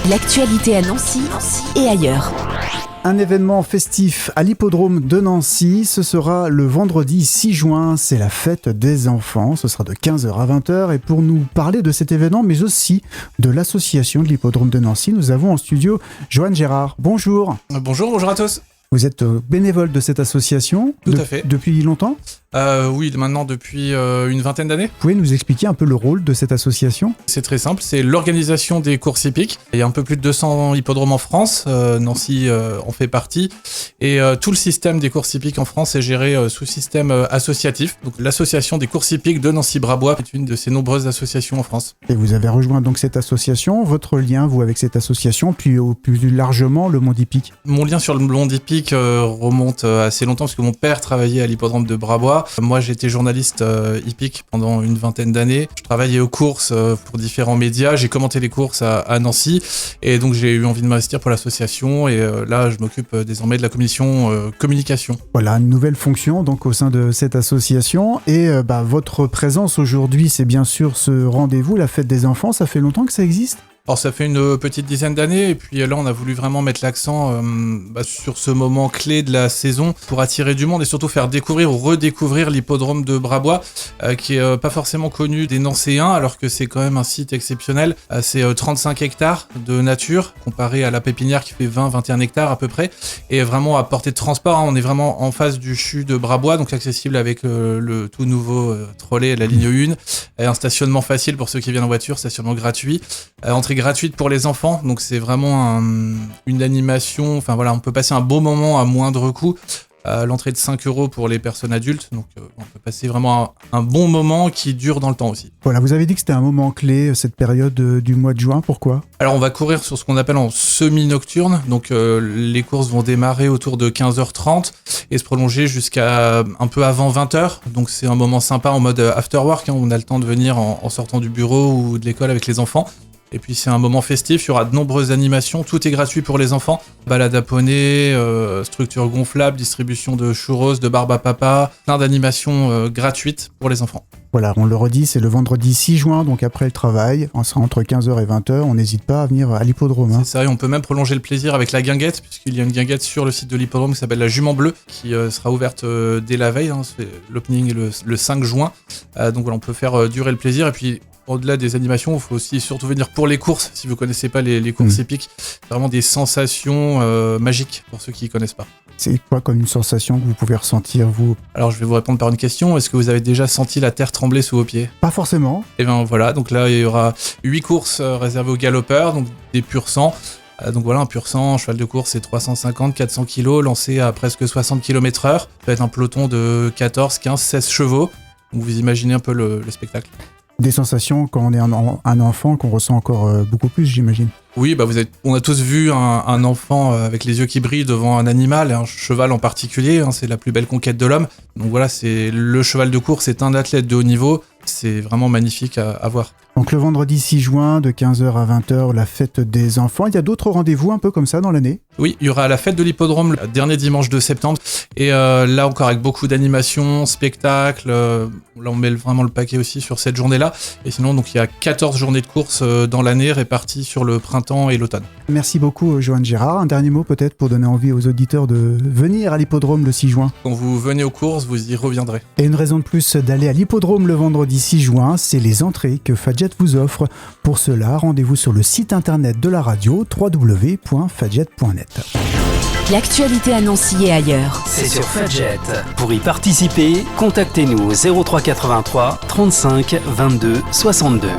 L'actualité à Nancy et ailleurs. Un événement festif à l'hippodrome de Nancy, ce sera le vendredi 6 juin, c'est la fête des enfants, ce sera de 15h à 20h et pour nous parler de cet événement mais aussi de l'association de l'hippodrome de Nancy, nous avons en studio Johan Gérard. Bonjour. Bonjour à tous. Vous êtes bénévole de cette association Tout à fait. Depuis longtemps ? Oui, maintenant depuis une vingtaine d'années. Vous pouvez nous expliquer un peu le rôle de cette association ? C'est très simple, c'est l'organisation des courses hippiques. Il y a un peu plus de 200 hippodromes en France, Nancy en fait partie. Et tout le système des courses hippiques en France est géré sous système associatif. Donc l'association des courses hippiques de Nancy-Brabois est une de ces nombreuses associations en France. Et vous avez rejoint donc cette association, votre lien vous avec cette association, puis plus largement le monde hippique ? Mon lien sur le monde hippique remonte assez longtemps parce que mon père travaillait à l'hippodrome de Brabois. Moi, j'étais journaliste hippique pendant une vingtaine d'années. Je travaillais aux courses pour différents médias. J'ai commenté les courses à Nancy. Et donc, j'ai eu envie de m'investir pour l'association. Et là, je m'occupe désormais de la commission communication. Voilà, une nouvelle fonction donc au sein de cette association. Et votre présence aujourd'hui, c'est bien sûr ce rendez-vous, la fête des enfants. Ça fait longtemps que ça existe ? Alors ça fait une petite dizaine d'années et puis là on a voulu vraiment mettre l'accent sur ce moment clé de la saison pour attirer du monde et surtout faire découvrir ou redécouvrir l'hippodrome de Brabois qui est pas forcément connu des Nancéens alors que c'est quand même un site exceptionnel. C'est 35 hectares de nature comparé à la pépinière qui fait 20-21 hectares à peu près et vraiment à portée de transport. On est vraiment en face du CHU de Brabois donc accessible avec le tout nouveau trolley la ligne 1 et un stationnement facile pour ceux qui viennent en voiture, stationnement gratuit. Entrée gratuite pour les enfants, donc c'est vraiment une animation, enfin voilà, on peut passer un beau moment à moindre coût. L'entrée de 5 € pour les personnes adultes, donc on peut passer vraiment un bon moment qui dure dans le temps aussi. Voilà, vous avez dit que c'était un moment clé, cette période du mois de juin, pourquoi ? Alors on va courir sur ce qu'on appelle en semi-nocturne, donc les courses vont démarrer autour de 15h30 et se prolonger jusqu'à un peu avant 20h, donc c'est un moment sympa en mode after work, on a le temps de venir en sortant du bureau ou de l'école avec les enfants. Et puis c'est un moment festif, il y aura de nombreuses animations, tout est gratuit pour les enfants. Balade à poney, structure gonflable, distribution de churros, de barbe à papa, plein d'animations gratuites pour les enfants. Voilà, on le redit, c'est le vendredi 6 juin, donc après le travail, on sera entre 15h et 20h, on n'hésite pas à venir à l'hippodrome. C'est ça, et on peut même prolonger le plaisir avec la guinguette, puisqu'il y a une guinguette sur le site de l'hippodrome qui s'appelle la Jument Bleue, qui sera ouverte dès la veille, l'opening est le 5 juin, donc voilà, on peut faire durer le plaisir, et puis au-delà des animations, il faut aussi surtout venir pour les courses, si vous ne connaissez pas les courses hippiques. C'est vraiment des sensations magiques pour ceux qui ne connaissent pas. C'est quoi comme une sensation que vous pouvez ressentir, vous ? Alors je vais vous répondre par une question. Est-ce que vous avez déjà senti la terre trembler sous vos pieds ? Pas forcément. Et bien voilà, donc là il y aura 8 courses réservées aux galopeurs, donc des pur sang. Donc voilà, un pur sang, un cheval de course, c'est 350-400 kg, lancé à presque 60 km/h. Ça peut être un peloton de 14, 15, 16 chevaux. Donc vous imaginez un peu le spectacle. Des sensations quand on est un enfant qu'on ressent encore beaucoup plus, j'imagine. Oui, on a tous vu un enfant avec les yeux qui brillent devant un animal, un cheval en particulier, c'est la plus belle conquête de l'homme. Donc voilà, c'est le cheval de course, c'est un athlète de haut niveau, c'est vraiment magnifique à voir. Donc le vendredi 6 juin, de 15h à 20h, la fête des enfants. Il y a d'autres rendez-vous un peu comme ça dans l'année ? Oui, il y aura la fête de l'hippodrome le dernier dimanche de septembre. Et là encore avec beaucoup d'animations, spectacles. Là on met vraiment le paquet aussi sur cette journée-là. Et sinon donc il y a 14 journées de course dans l'année réparties sur le printemps et l'automne. Merci beaucoup Johan Gérard. Un dernier mot peut-être pour donner envie aux auditeurs de venir à l'hippodrome le 6 juin. Quand vous venez aux courses, vous y reviendrez. Et une raison de plus d'aller à l'hippodrome le vendredi 6 juin, c'est les entrées que Fadjet vous offre. Pour cela, rendez-vous sur le site internet de la radio www.fadjet.net. L'actualité à Nancy et ailleurs. C'est sur Fadjet. Pour y participer, contactez-nous au 03 83 35 22 62.